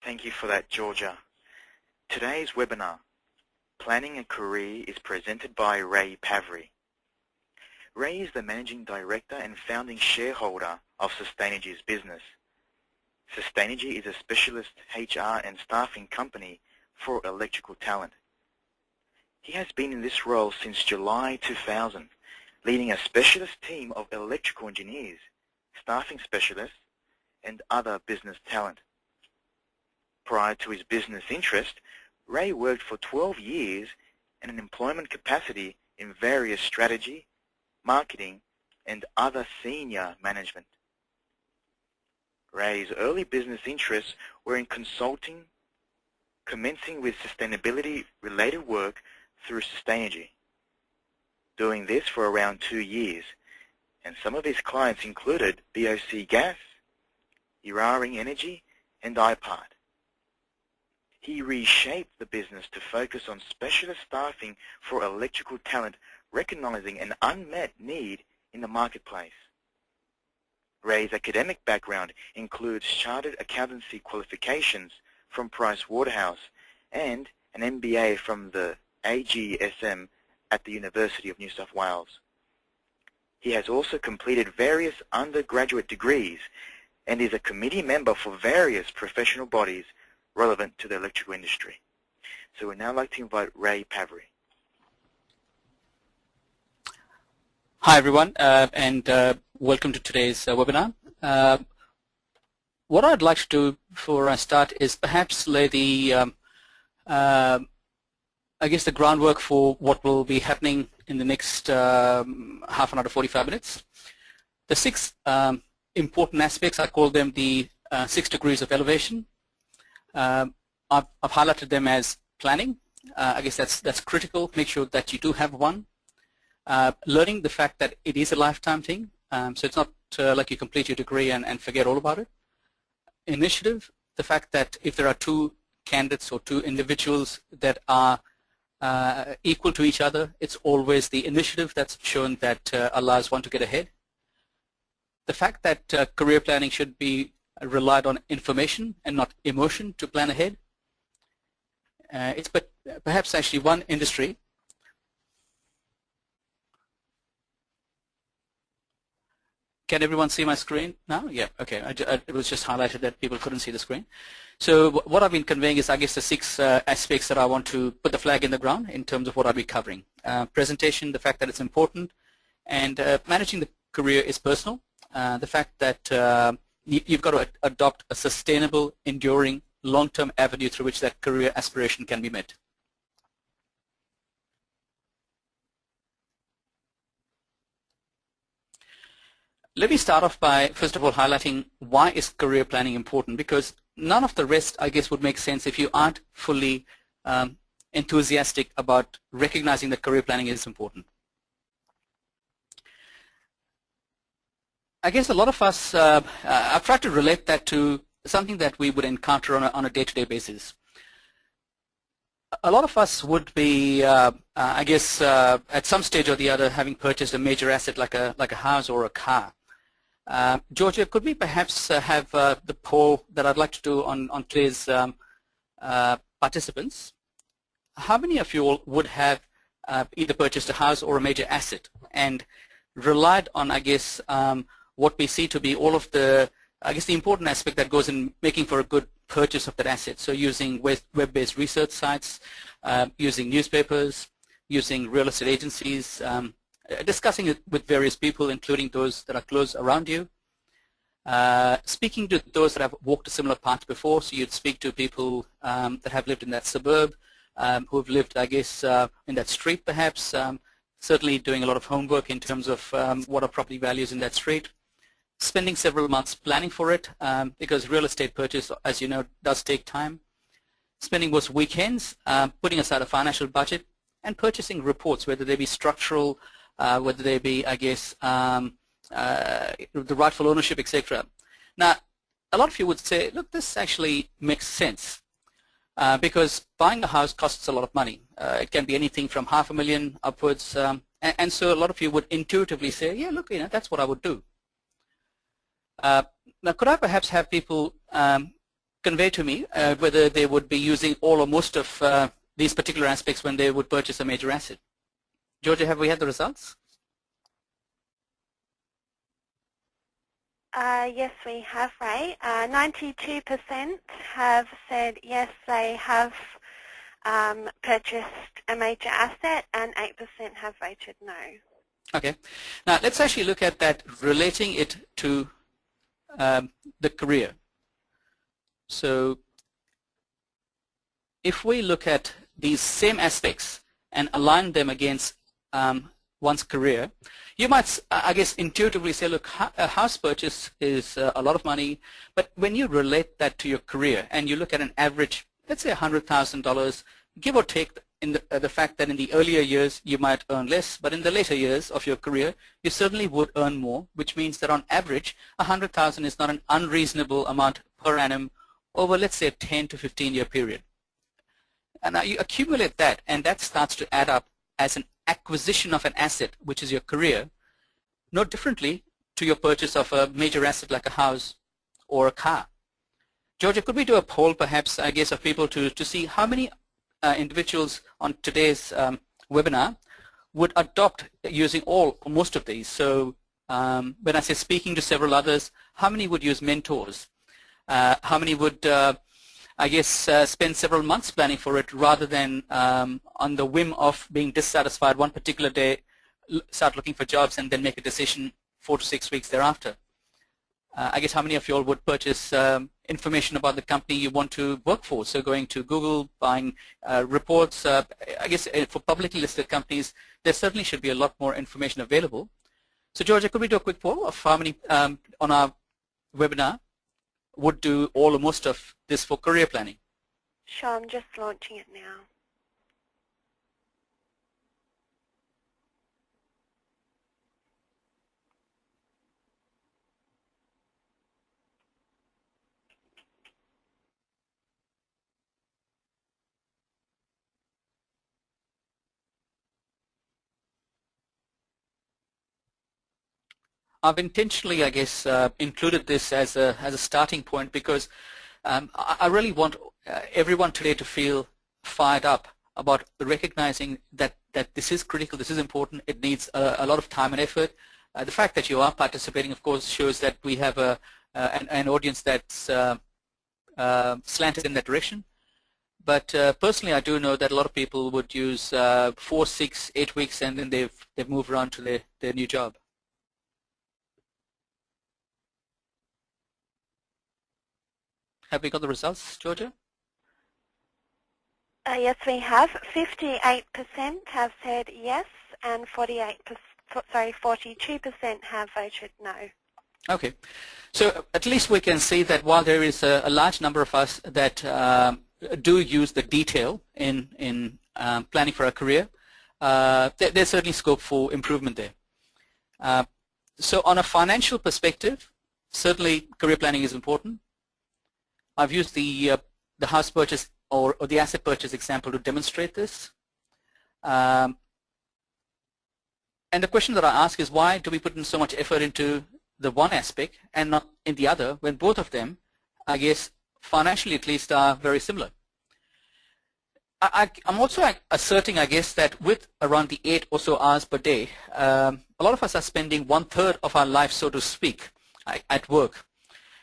Thank you for that, Georgia. Today's webinar, Planning a Career, is presented by Ray Pavry. Ray is the Managing Director and founding shareholder of Sustainigy's business. Sustainigy is a specialist HR and staffing company for electrical talent. He has been in this role since July 2000, leading a specialist team of electrical engineers, staffing specialists, and other business talent. Prior to his business interest, Ray worked for 12 years in an employment capacity in various strategy, marketing, and other senior management. Ray's early business interests were in consulting, commencing with sustainability-related work through Sustainigy, doing this for around 2 years, and some of his clients included BOC Gas, Eraring Energy, and iPart. He reshaped the business to focus on specialist staffing for electrical talent, recognizing an unmet need in the marketplace. Ray's academic background includes chartered accountancy qualifications from Price Waterhouse and an MBA from the AGSM at the University of New South Wales. He has also completed various undergraduate degrees and is a committee member for various professional bodies relevant to the electrical industry. So we'd now like to invite Ray Pavry. Hi everyone, and welcome to today's webinar. What I'd like to do before I start is perhaps lay the, I guess the groundwork for what will be happening in the next half an hour to 45 minutes. The 6 important aspects, I call them the 6 degrees of elevation. I've highlighted them as planning. I guess that's critical. Make sure that you do have one. Learning the fact that it is a lifetime thing, so it's not like you complete your degree and forget all about it. Initiative, the fact that if there are 2 candidates or 2 individuals that are equal to each other, it's always the initiative that's shown that allows one to get ahead. The fact that career planning should be relied on information and not emotion to plan ahead. It's perhaps actually one industry. Can everyone see my screen now? Yeah, okay. It was just highlighted that people couldn't see the screen. So what I've been conveying is, I guess, the 6 aspects that I want to put the flag in the ground in terms of what I'll be covering. Presentation, the fact that it's important, and managing the career is personal. The fact that you've got to adopt a sustainable, enduring, long-term avenue through which that career aspiration can be met. Let me start off by, first of all, highlighting why is career planning important, because none of the rest, I guess, would make sense if you aren't fully enthusiastic about recognizing that career planning is important. I guess a lot of us, I've tried to relate that to something that we would encounter on a day-to-day basis. A lot of us would be, I guess, at some stage or the other, having purchased a major asset like a house or a car. Georgia, could we perhaps have the poll that I'd like to do on today's participants? How many of you all would have either purchased a house or a major asset and relied on, I guess, what we see to be all of the, I guess, the important aspect that goes in making for a good purchase of that asset? So using web-based research sites, using newspapers, using real estate agencies, discussing it with various people, including those that are close around you, speaking to those that have walked a similar path before. So you'd speak to people that have lived in that suburb, who have lived, I guess, in that street perhaps, certainly doing a lot of homework in terms of what are property values in that street, spending several months planning for it, because real estate purchase, as you know, does take time, spending most weekends, putting aside a financial budget, and purchasing reports, whether they be structural, whether they be, I guess, the rightful ownership, etc. Now, a lot of you would say, look, this actually makes sense, because buying a house costs a lot of money. It can be anything from $500,000 upwards, and so a lot of you would intuitively say, yeah, look, that's what I would do. Now, could I perhaps have people convey to me whether they would be using all or most of these particular aspects when they would purchase a major asset. Georgia, have we had the results? Yes, we have, Ray. 92% have said yes, they have purchased a major asset, and 8% have voted no. Okay. Now, let's actually look at that, relating it to the career. So, if we look at these same aspects and align them against one's career, you might, I guess, intuitively say, look, a house purchase is a lot of money, but when you relate that to your career and you look at an average, let's say $100,000, give or take in the fact that in the earlier years you might earn less, but in the later years of your career you certainly would earn more, which means that on average $100,000 is not an unreasonable amount per annum over, let's say, a 10 to 15 year period. And now you accumulate that, and that starts to add up as an acquisition of an asset, which is your career, no differently to your purchase of a major asset like a house or a car. Georgia, could we do a poll perhaps, I guess, of people to see how many individuals on today's webinar would adopt using all or most of these? So when I say speaking to several others, how many would use mentors? How many would I guess spend several months planning for it rather than on the whim of being dissatisfied one particular day, start looking for jobs and then make a decision 4 to 6 weeks thereafter? I guess how many of you all would purchase information about the company you want to work for? So going to Google, buying reports. I guess for publicly listed companies, there certainly should be a lot more information available. So Georgia, could we do a quick poll of how many on our webinar would do all or most of this for career planning? Sure, I'm just launching it now. I've intentionally, I guess, included this as a starting point because I really want everyone today to feel fired up about recognizing that this is critical, this is important, it needs a lot of time and effort. The fact that you are participating, of course, shows that we have an audience that's slanted in that direction. But personally, I do know that a lot of people would use 4, 6, 8 weeks, and then they've moved around to their new job. Have we got the results, Georgia? Yes, we have. 58% have said yes, and 42% have voted no. Okay, so at least we can see that while there is a large number of us that do use the detail in planning for a career, there's certainly scope for improvement there. So on a financial perspective, certainly career planning is important. I've used the house purchase or the asset purchase example to demonstrate this. And the question that I ask is, why do we put in so much effort into the one aspect and not in the other when both of them, I guess, financially at least, are very similar? I'm also asserting, I guess, that with around the 8 or so hours per day, a lot of us are spending 1/3 of our life, so to speak, at work.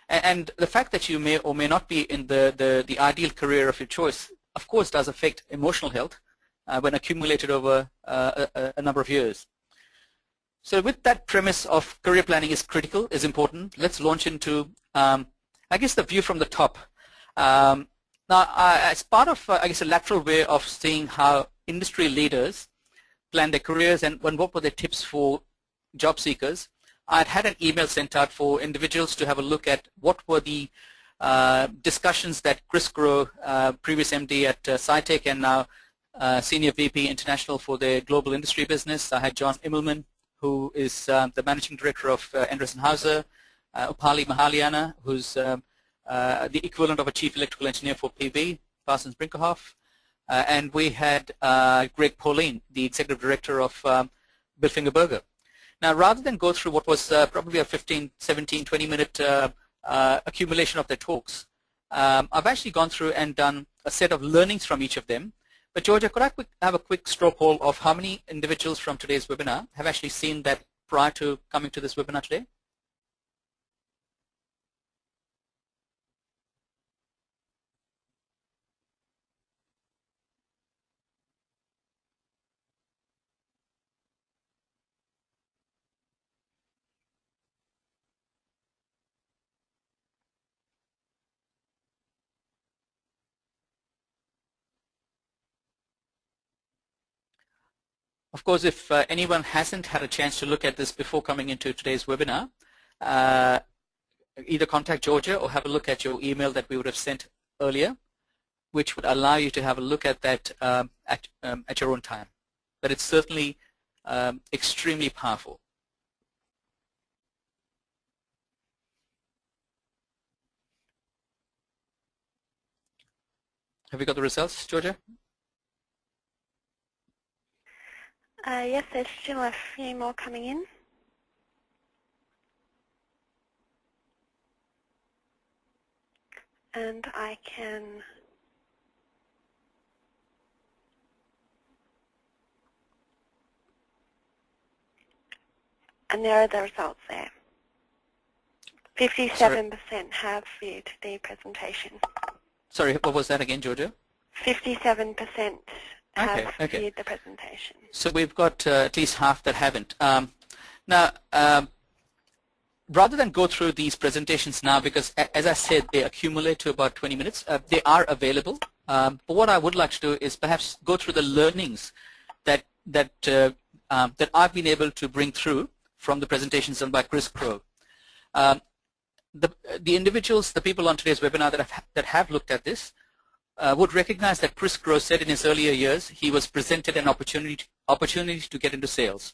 And the fact that you may or may not be in the ideal career of your choice, of course, does affect emotional health when accumulated over a number of years. So with that premise of career planning is critical, is important, let's launch into, I guess, the view from the top. Now, as part of, I guess, a lateral way of seeing how industry leaders plan their careers and what were their tips for job seekers, I'd had an email sent out for individuals to have a look at what were the discussions that Chris Groh, previous MD at Cytec and now Senior VP International for their global industry business. I had John Immelman, who is the Managing Director of Endress & Hauser, Upali Mahaliana, who's the equivalent of a Chief Electrical Engineer for PB, Parsons Brinckerhoff, and we had Greg Pauline, the Executive Director of Bilfinger Berger. Now, rather than go through what was probably a 15, 17, 20-minute accumulation of their talks, I've actually gone through and done a set of learnings from each of them. But Georgia, could I have a quick straw poll of how many individuals from today's webinar have actually seen that prior to coming to this webinar today? Of course, if anyone hasn't had a chance to look at this before coming into today's webinar, either contact Georgia or have a look at your email that we would have sent earlier, which would allow you to have a look at that at your own time. But it's certainly extremely powerful. Have we got the results, Georgia? Yes, there's still a few more coming in. And I can and there are the results there. 57% have viewed the presentation. Sorry, what was that again, Georgia? 57% have viewed the presentation. So we've got at least half that haven't. Now, rather than go through these presentations now, because as I said, they accumulate to about 20 minutes, they are available. But what I would like to do is perhaps go through the learnings that I've been able to bring through from the presentations done by Chris Crow. The individuals, the people on today's webinar that have looked at this would recognize that Chris Crow said in his earlier years he was presented an opportunity to get into sales.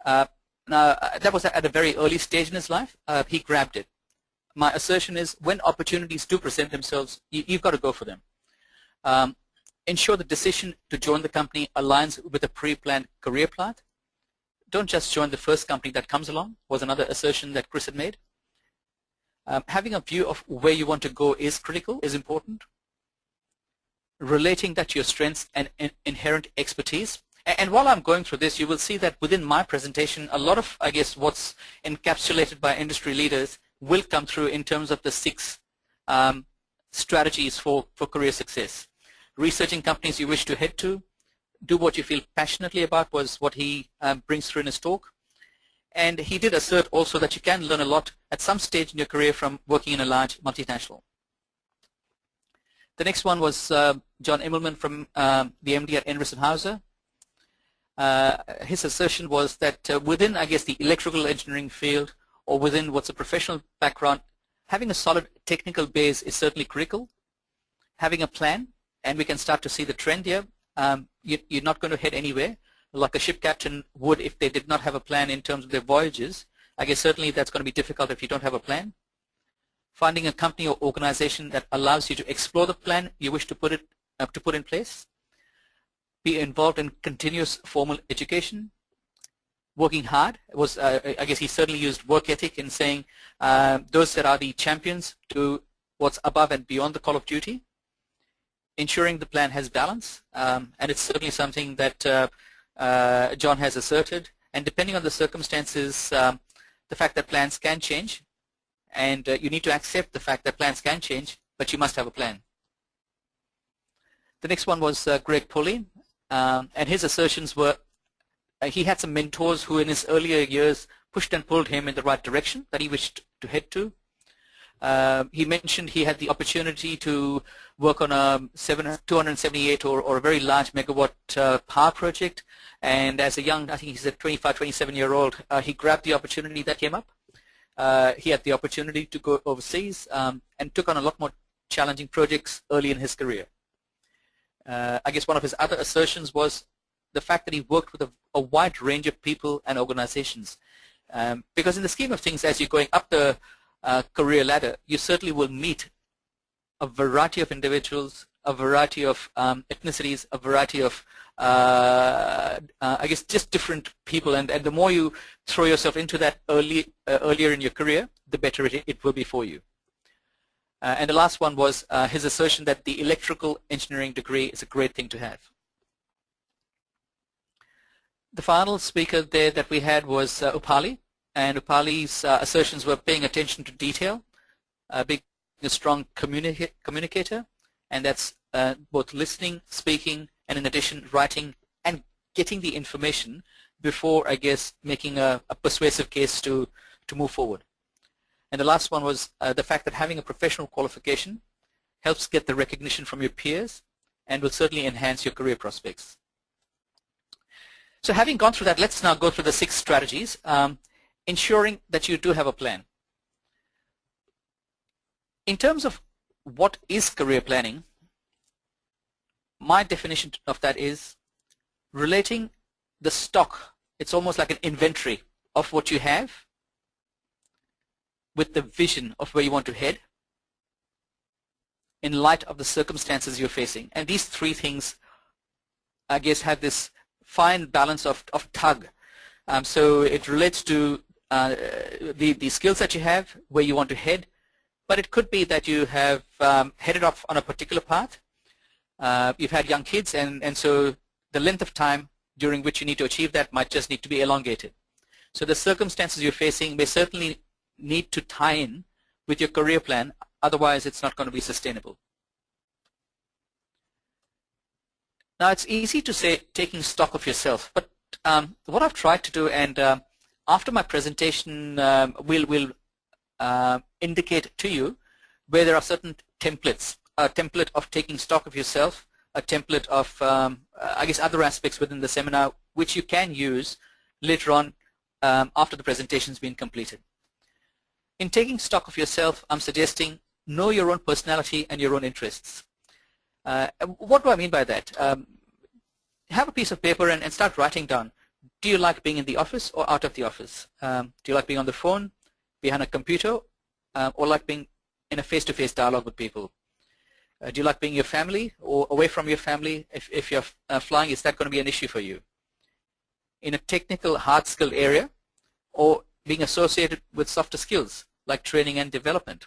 Now, that was at a very early stage in his life. He grabbed it. My assertion is when opportunities do present themselves, you've got to go for them. Ensure the decision to join the company aligns with a pre-planned career path. Don't just join the first company that comes along, was another assertion that Chris had made. Having a view of where you want to go is critical, is important. Relating that to your strengths and inherent expertise. And while I'm going through this, you will see that within my presentation, a lot of, I guess, what's encapsulated by industry leaders will come through in terms of the 6 strategies for career success. Researching companies you wish to head to, do what you feel passionately about was what he brings through in his talk. And he did assert also that you can learn a lot at some stage in your career from working in a large multinational. The next one was John Immelman from the MD at Enrison Hauser. His assertion was that within, I guess, the electrical engineering field or within what's a professional background, having a solid technical base is certainly critical. Having a plan, and we can start to see the trend here, you're not going to head anywhere like a ship captain would if they did not have a plan in terms of their voyages. I guess certainly that's going to be difficult if you don't have a plan. Finding a company or organization that allows you to explore the plan you wish to put in place. Be involved in continuous formal education. Working hard was, I guess he certainly used work ethic in saying those that are the champions do what's above and beyond the call of duty. Ensuring the plan has balance, and it's certainly something that John has asserted. And depending on the circumstances, the fact that plans can change, and you need to accept the fact that plans can change, but you must have a plan. The next one was Greg Pulley, and his assertions were he had some mentors who in his earlier years pushed and pulled him in the right direction that he wished to head to. He mentioned he had the opportunity to work on a 278 or a very large megawatt power project, and as a young, I think he's a 25, 27-year-old, he grabbed the opportunity that came up. He had the opportunity to go overseas and took on a lot more challenging projects early in his career. I guess one of his other assertions was the fact that he worked with a wide range of people and organizations. Because in the scheme of things, as you're going up the career ladder, you certainly will meet a variety of individuals, a variety of ethnicities, a variety of, I guess, just different people. And the more you throw yourself into that earlier in your career, the better it will be for you. And the last one was his assertion that the electrical engineering degree is a great thing to have. The final speaker there that we had was Upali, and Upali's assertions were paying attention to detail, being a strong communicator, and that's both listening, speaking, and in addition writing and getting the information before, I guess, making a persuasive case to move forward. And the last one was the fact that having a professional qualification helps get the recognition from your peers and will certainly enhance your career prospects. So having gone through that, let's now go through the 6 strategies, ensuring that you do have a plan. In terms of what is career planning, my definition of that is relating the stock. It's almost like an inventory of what you have with the vision of where you want to head in light of the circumstances you're facing. And these 3 things, I guess, have this fine balance of tug. So it relates to the skills that you have, where you want to head, but it could be that you have headed off on a particular path. You've had young kids, and so the length of time during which you need to achieve that might just need to be elongated. So the circumstances you're facing may certainly need to tie in with your career plan, otherwise it's not going to be sustainable. Now, it's easy to say taking stock of yourself, but what I've tried to do, and after my presentation we'll indicate to you where there are certain templates, a template of taking stock of yourself, a template of I guess other aspects within the seminar which you can use later on after the presentation's been completed. In taking stock of yourself, I'm suggesting know your own personality and your own interests. What do I mean by that? Have a piece of paper and start writing down. Do you like being in the office or out of the office? Do you like being on the phone, behind a computer, or like being in a face-to-face dialogue with people? Do you like being your family or away from your family? If you're flying, is that going to be an issue for you? In a technical, hard-skilled area, or being associated with softer skills like training and development,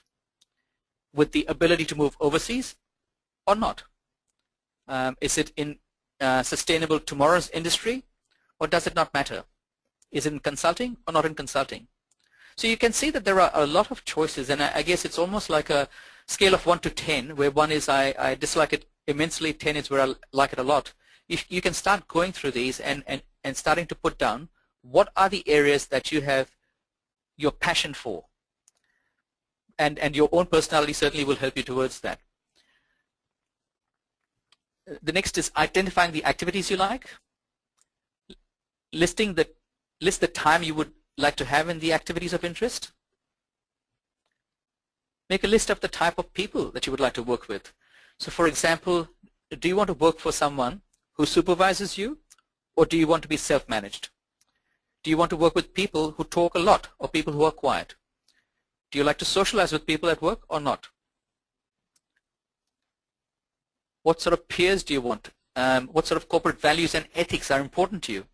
with the ability to move overseas or not? Is it in sustainable tomorrow's industry, or does it not matter? Is it in consulting or not in consulting? So you can see that there are a lot of choices, and I guess it's almost like a scale of 1 to 10, where 1 is I dislike it immensely, 10 is where I like it a lot. You can start going through these and starting to put down what are the areas that you have your passion for, and your own personality certainly will help you towards that. The next is identifying the activities you like, list the time you would like to have in the activities of interest. Make a list of the type of people that you would like to work with. So for example, do you want to work for someone who supervises you, or do you want to be self-managed? Do you want to work with people who talk a lot or people who are quiet? Do you like to socialize with people at work or not? What sort of peers do you want? What sort of corporate values and ethics are important to you?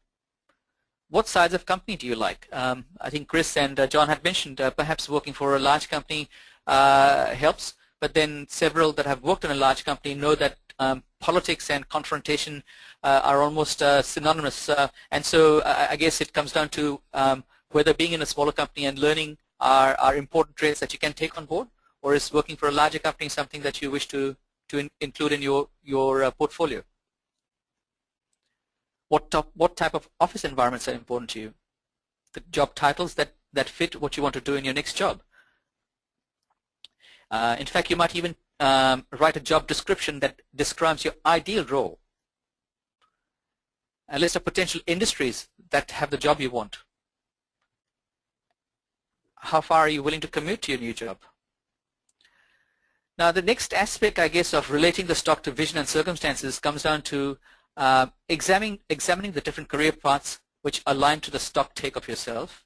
What size of company do you like? I think Chris and John had mentioned perhaps working for a large company helps, but then several that have worked in a large company know that politics and confrontation are almost synonymous, and so I guess it comes down to whether being in a smaller company and learning are important traits that you can take on board, or is working for a larger company something that you wish to include in your portfolio. What type of office environments are important to you? The job titles that fit what you want to do in your next job. In fact, you might even write a job description that describes your ideal role. A list of potential industries that have the job you want. How far are you willing to commute to your new job? Now, the next aspect, I guess, of relating the stock to vision and circumstances comes down to examining the different career paths which align to the stock take of yourself.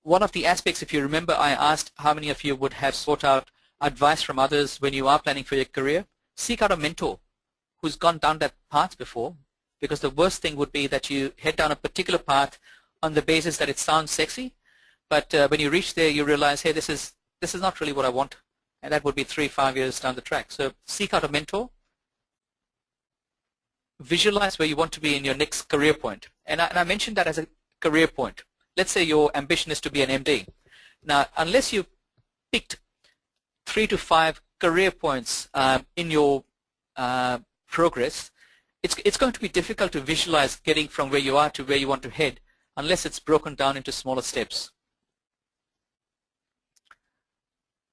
One of the aspects, if you remember, I asked how many of you would have sought out advice from others when you are planning for your career. Seek out a mentor who's gone down that path before, because the worst thing would be that you head down a particular path on the basis that it sounds sexy, but when you reach there you realize, hey, this is this is not really what I want, and that would be 3-5 years down the track. So seek out a mentor. Visualize where you want to be in your next career point. And I mentioned that as a career point. Let's say your ambition is to be an MD. Now, unless you picked 3 to 5 career points in your progress, it's going to be difficult to visualize getting from where you are to where you want to head unless it's broken down into smaller steps.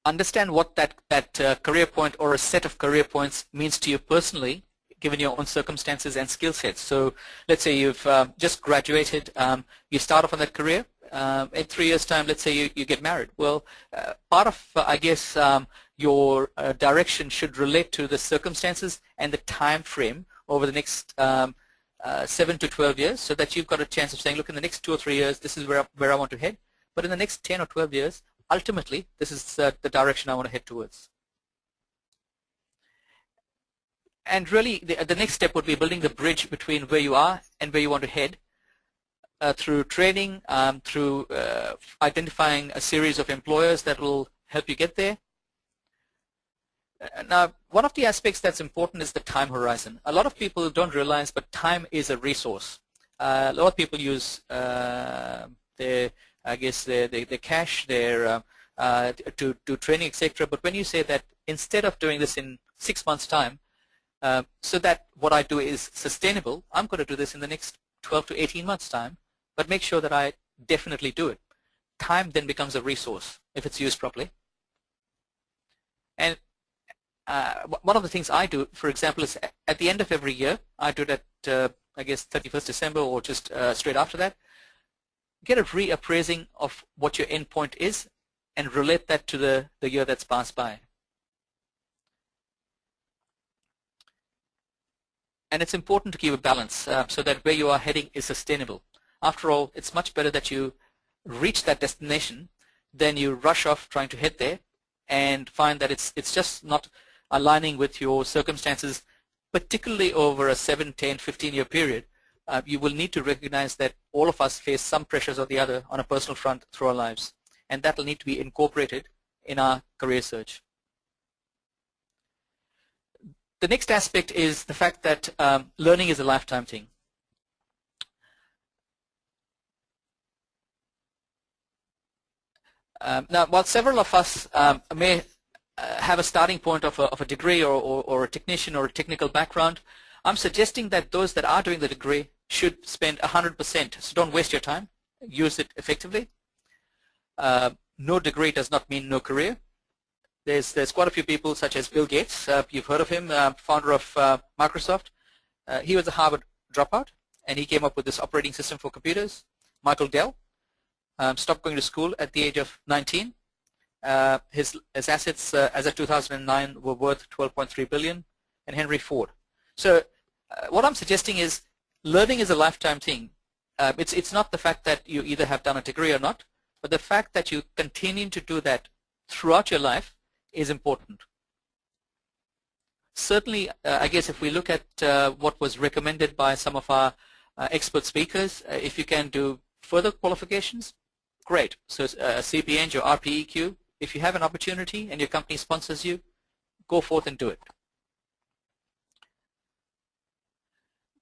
Understand what that career point or a set of career points means to you personally, given your own circumstances and skill sets. So let's say you've just graduated, you start off on that career. In 3 years' time, let's say you get married. Well, part of, I guess, your direction should relate to the circumstances and the time frame over the next 7 to 12 years, so that you've got a chance of saying, look, in the next 2 or 3 years, this is where I want to head. But in the next 10 or 12 years, ultimately, this is the direction I want to head towards. And really, the next step would be building the bridge between where you are and where you want to head through training, through identifying a series of employers that will help you get there. Now, one of the aspects that's important is the time horizon. A lot of people don't realize, but time is a resource. A lot of people use their cash, their to do training, etc. But when you say that instead of doing this in 6 months' time, so that what I do is sustainable, I'm going to do this in the next 12 to 18 months' time, but make sure that I definitely do it. Time then becomes a resource if it's used properly. And one of the things I do, for example, is at the end of every year, I do it at, I guess, 31st December or just straight after that, get a reappraising of what your end point is and relate that to the year that's passed by. And it's important to keep a balance so that where you are heading is sustainable. After all, it's much better that you reach that destination than you rush off trying to head there and find that it's just not aligning with your circumstances, particularly over a 7, 10, 15-year period. You will need to recognize that all of us face some pressures or the other on a personal front through our lives, and that will need to be incorporated in our career search. The next aspect is the fact that learning is a lifetime thing. Now, while several of us may have a starting point of a degree or a technician or a technical background, I'm suggesting that those that are doing the degree should spend 100%. So don't waste your time. Use it effectively. No degree does not mean no career. There's quite a few people such as Bill Gates. You've heard of him, founder of Microsoft. He was a Harvard dropout, and he came up with this operating system for computers. Michael Dell stopped going to school at the age of 19. His assets as of 2009 were worth $12.3 billion, and Henry Ford. So what I'm suggesting is learning is a lifetime thing. It's not the fact that you either have done a degree or not, but the fact that you continue to do that throughout your life is important. Certainly, I guess if we look at what was recommended by some of our expert speakers, if you can do further qualifications, great. So CPNG or RPEQ, if you have an opportunity and your company sponsors you, go forth and do it.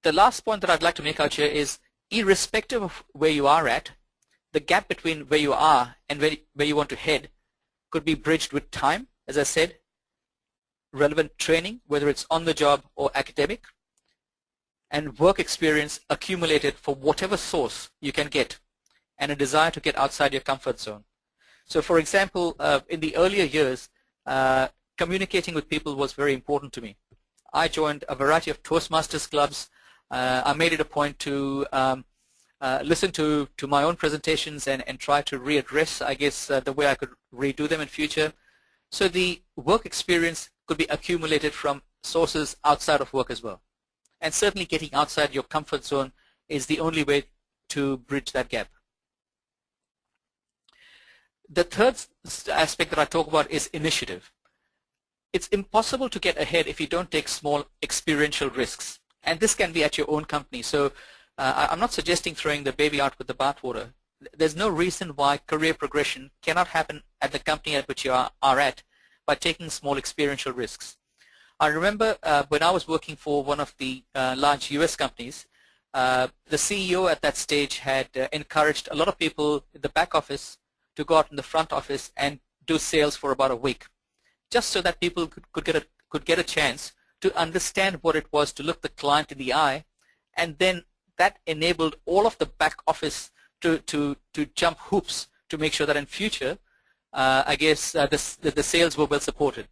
The last point that I'd like to make out here is, irrespective of where you are at, the gap between where you are and where you want to head could be bridged with time, as I said, relevant training, whether it's on the job or academic, and work experience accumulated for whatever source you can get, and a desire to get outside your comfort zone. So for example, in the earlier years, communicating with people was very important to me. I joined a variety of Toastmasters clubs. I made it a point to listen to my own presentations and try to readdress, I guess, the way I could redo them in future. So the work experience could be accumulated from sources outside of work as well. And certainly getting outside your comfort zone is the only way to bridge that gap. The third aspect that I talk about is initiative. It's impossible to get ahead if you don't take small experiential risks. And this can be at your own company. So I'm not suggesting throwing the baby out with the bathwater, there's no reason why career progression cannot happen at the company at which you are at by taking small experiential risks. I remember when I was working for one of the large US companies, the CEO at that stage had encouraged a lot of people in the back office to go out in the front office and do sales for about a week, just so that people could get a chance to understand what it was to look the client in the eye, and then that enabled all of the back office to jump hoops to make sure that in future, I guess the sales were well supported.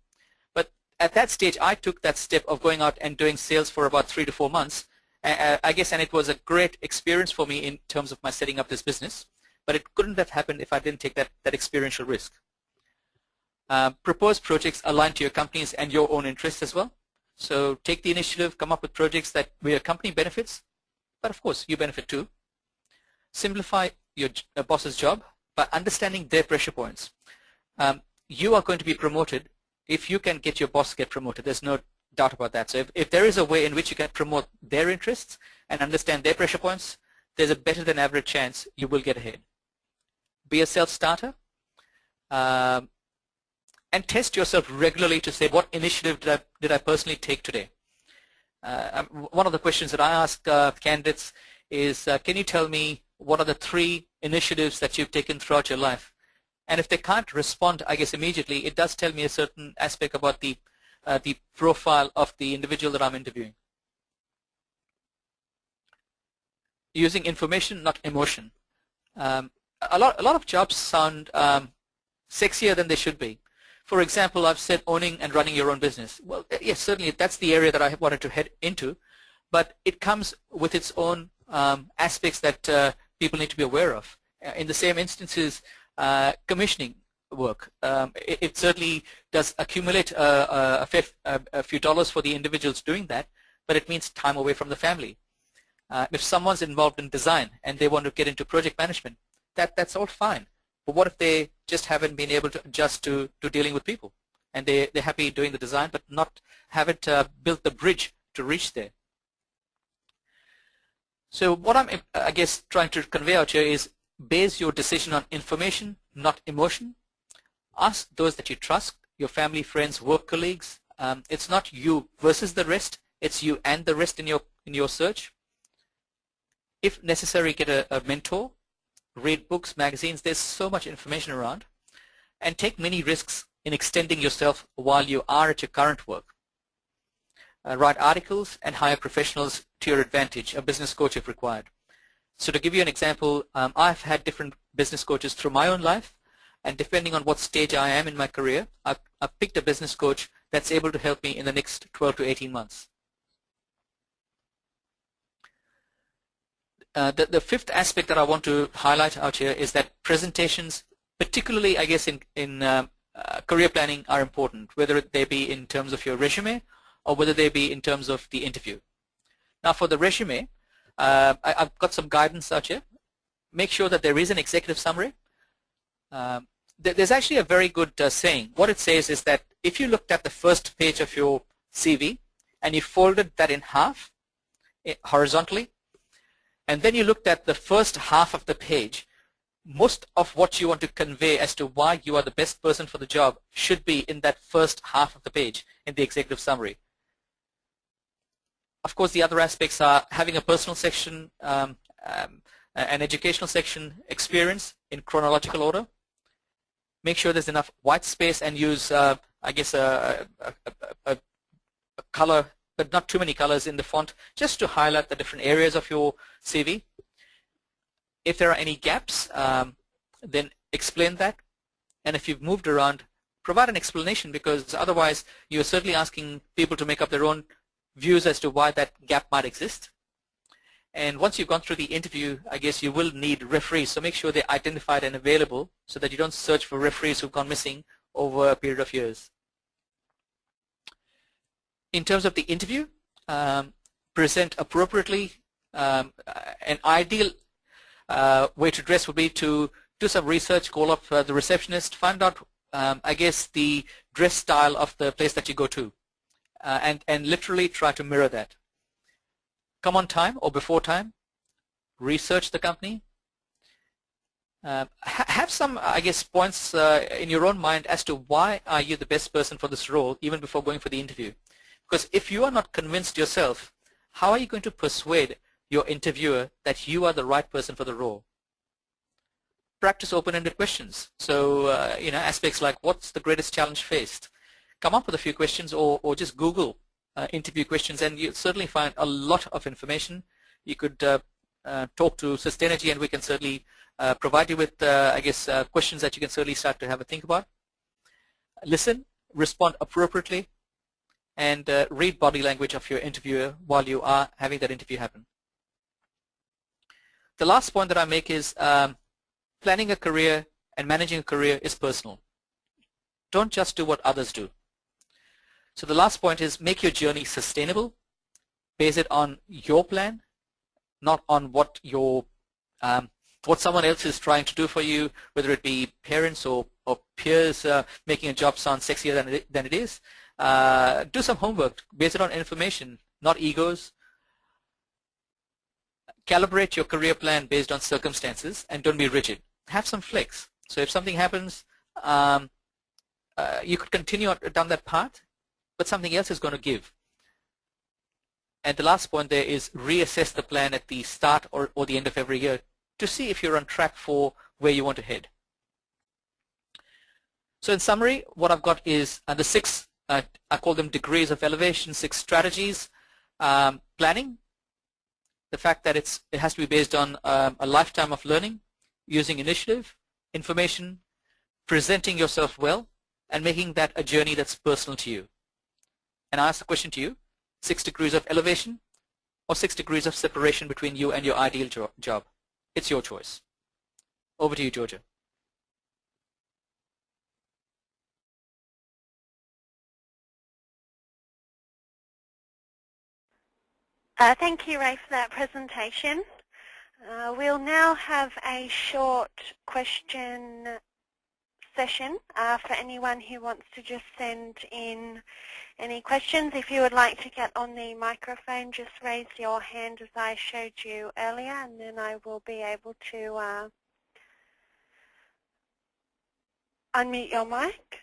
But at that stage, I took that step of going out and doing sales for about 3 to 4 months, I guess, and it was a great experience for me in terms of my setting up this business. But it couldn't have happened if I didn't take that experiential risk. Propose projects aligned to your company's and your own interests as well. So take the initiative, come up with projects that where your company benefits, but of course you benefit too. Simplify your boss's job by understanding their pressure points. You are going to be promoted if you can get your boss to get promoted. There's no doubt about that. So if there is a way in which you can promote their interests and understand their pressure points, there's a better than average chance you will get ahead. Be a self-starter. And test yourself regularly to say, what initiative did I personally take today? One of the questions that I ask candidates is, can you tell me what are the 3 initiatives that you've taken throughout your life? And if they can't respond, I guess, immediately, it does tell me a certain aspect about the profile of the individual that I'm interviewing. Using information, not emotion. A lot of jobs sound sexier than they should be. For example, I've said owning and running your own business. Well, yes, certainly that's the area that I wanted to head into, but it comes with its own aspects that people need to be aware of. In the same instances, commissioning work, it certainly does accumulate a few dollars for the individuals doing that, but it means time away from the family. If someone's involved in design and they want to get into project management, that's all fine. But what if they just haven't been able to adjust to dealing with people, and they're happy doing the design but not haven't built the bridge to reach there? So what I'm, I guess, trying to convey out here is base your decision on information, not emotion. Ask those that you trust, your family, friends, work colleagues. It's not you versus the rest. It's you and the rest in your search. If necessary, get a mentor. Read books, magazines. There's so much information around. And take many risks in extending yourself while you are at your current work. Write articles and hire professionals to your advantage, a business coach if required. So to give you an example, I've had different business coaches through my own life, and depending on what stage I am in my career, I've picked a business coach that's able to help me in the next 12 to 18 months. The fifth aspect that I want to highlight out here is that presentations, particularly I guess in career planning, are important, whether they be in terms of your resume or whether they be in terms of the interview. Now for the resume, I've got some guidance out here. Make sure that there is an executive summary. There's actually a very good saying. What it says is that if you looked at the first page of your CV and you folded that in half horizontally, and then you looked at the first half of the page, most of what you want to convey as to why you are the best person for the job should be in that first half of the page in the executive summary. Of course, the other aspects are having a personal section, an educational section, experience in chronological order. Make sure there's enough white space and use, I guess, a color, but not too many colors in the font, just to highlight the different areas of your CV. If there are any gaps, then explain that. And if you've moved around, provide an explanation, because otherwise you're certainly asking people to make up their own views as to why that gap might exist. And once you've gone through the interview, I guess you will need referees, so make sure they're identified and available so that you don't search for referees who've gone missing over a period of years. In terms of the interview, present appropriately. An ideal way to dress would be to do some research, call up the receptionist, find out, I guess, the dress style of the place that you go to, and literally try to mirror that. Come on time or before time, research the company, Have some, I guess, points in your own mind as to why are you the best person for this role even before going for the interview. Because if you are not convinced yourself, how are you going to persuade your interviewer that you are the right person for the role? Practice open-ended questions. So, aspects like what's the greatest challenge faced? Come up with a few questions, or just Google interview questions, and you'll certainly find a lot of information. You could talk to Sustainagy, and we can certainly provide you with, questions that you can certainly start to have a think about. Listen, respond appropriately, and read body language of your interviewer while you are having that interview happen. The last point that I make is planning a career and managing a career is personal. Don't just do what others do. So the last point is make your journey sustainable. Base it on your plan, not on what someone else is trying to do for you, whether it be parents or peers making a job sound sexier than it is. Do some homework. Base it on information, not egos. Calibrate your career plan based on circumstances, and don't be rigid. Have some flex. So if something happens, you could continue down that path, but something else is going to give. And the last point there is reassess the plan at the start or the end of every year to see if you're on track for where you want to head. So in summary, what I've got is the 6, I call them degrees of elevation, 6 strategies. Planning, the fact that it has to be based on a lifetime of learning, using initiative, information, presenting yourself well, and making that a journey that's personal to you. And I ask the question to you, 6 degrees of elevation or 6 degrees of separation between you and your ideal job? It's your choice. Over to you, Georgia. Thank you, Ray, for that presentation. We'll now have a short question session for anyone who wants to just send in any questions. If you would like to get on the microphone, just raise your hand as I showed you earlier, and then I will be able to unmute your mic.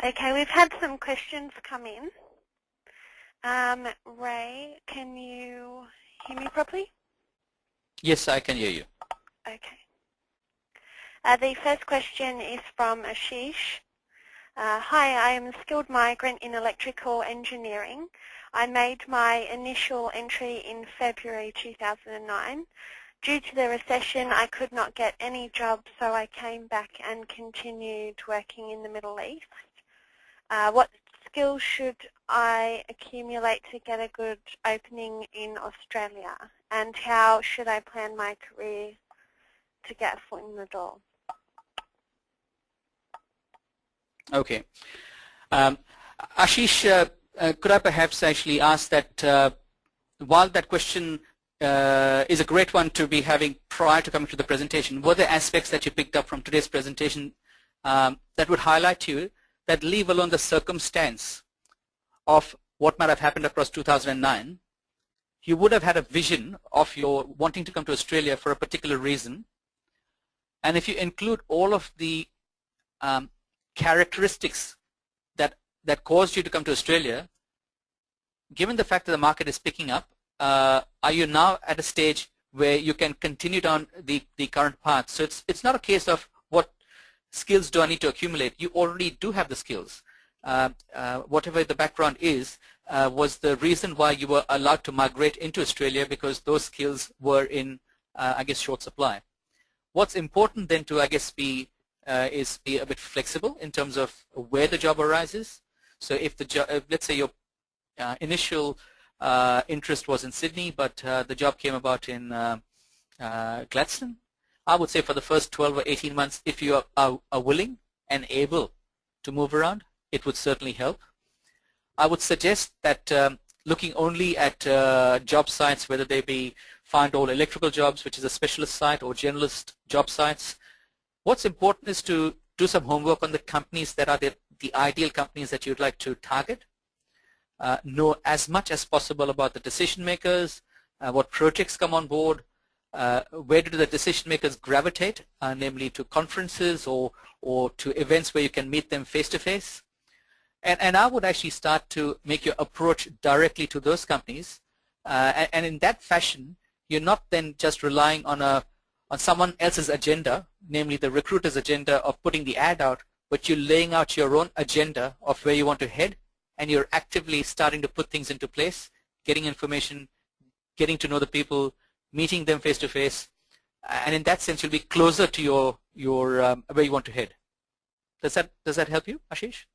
Okay, we've had some questions come in. Ray, can you hear me properly? Yes, I can hear you. Okay. The first question is from Ashish. Hi, I am a skilled migrant in electrical engineering. I made my initial entry in February 2009. Due to the recession, I could not get any jobs, so I came back and continued working in the Middle East. What skills should I accumulate to get a good opening in Australia? And how should I plan my career to get a foot in the door? Okay. Ashish, could I perhaps actually ask that while that question is a great one to be having prior to coming to the presentation, were there aspects that you picked up from today's presentation that would highlight to you that, leave alone the circumstance of what might have happened across 2009, you would have had a vision of your wanting to come to Australia for a particular reason, and if you include all of the characteristics that caused you to come to Australia, given the fact that the market is picking up, are you now at a stage where you can continue down the current path? So it's not a case of what skills do I need to accumulate. You already do have the skills. Whatever the background is, was the reason why you were allowed to migrate into Australia, because those skills were in, I guess, short supply. What's important then to, I guess, be a bit flexible in terms of where the job arises. So if the job, let's say your initial interest was in Sydney, but the job came about in Gladstone, I would say for the first 12 or 18 months, if you are willing and able to move around, it would certainly help. I would suggest that looking only at job sites, whether they be Find All Electrical Jobs, which is a specialist site, or generalist job sites, what's important is to do some homework on the companies that are the ideal companies that you'd like to target. Know as much as possible about the decision makers, what projects come on board, where do the decision makers gravitate, namely to conferences or to events where you can meet them face to face. And I would actually start to make your approach directly to those companies, and in that fashion, you're not then just relying on someone else's agenda, namely the recruiter's agenda of putting the ad out, but you're laying out your own agenda of where you want to head, and you're actively starting to put things into place, getting information, getting to know the people, meeting them face to face, and in that sense, you'll be closer to your where you want to head. Does that help you, Ashish?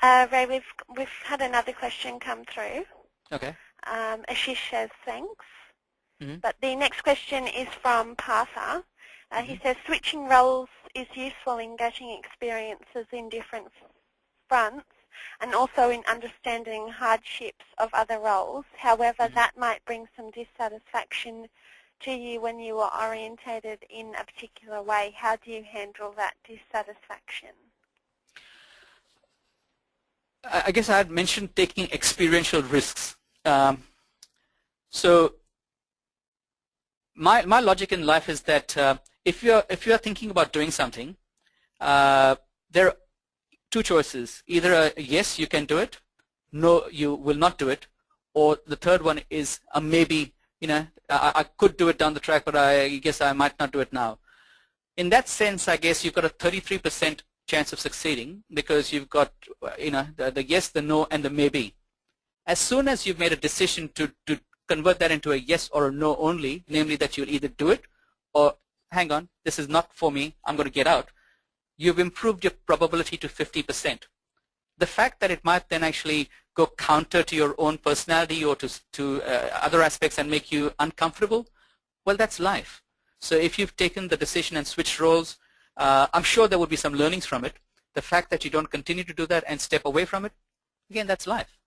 Ray, we've had another question come through. Okay. Ashish says thanks. Mm-hmm. But the next question is from Partha. He says switching roles is useful in getting experiences in different fronts and also in understanding hardships of other roles. However, that might bring some dissatisfaction to you when you are orientated in a particular way. How do you handle that dissatisfaction? I guess I had mentioned taking experiential risks. So my logic in life is that if you are thinking about doing something, there are two choices: either a yes, you can do it; no, you will not do it; or the third one is a maybe. I could do it down the track, but I guess I might not do it now. In that sense, I guess you've got a 33% chance of succeeding because you've got the yes, the no, and the maybe. As soon as you've made a decision to convert that into a yes or a no only, namely that you'll either do it or hang on, this is not for me, I'm going to get out, you've improved your probability to 50%. The fact that it might then actually go counter to your own personality or to other aspects and make you uncomfortable, well, that's life. So if you've taken the decision and switched roles, I'm sure there will be some learnings from it. The fact that you don't continue to do that and step away from it, again, that's life.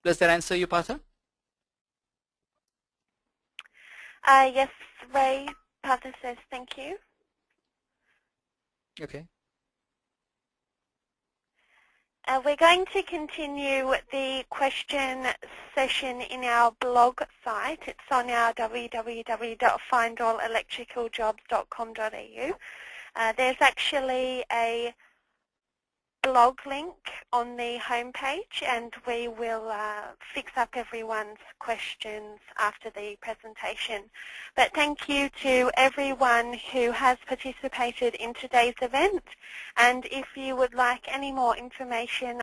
Does that answer you, Partha? Yes, Ray. Partha says thank you. Okay. We're going to continue the question session in our blog site. It's on our www.findolelectricaljobs.com.au. There's actually a blog link on the homepage, and we will fix up everyone's questions after the presentation. But thank you to everyone who has participated in today's event, and if you would like any more information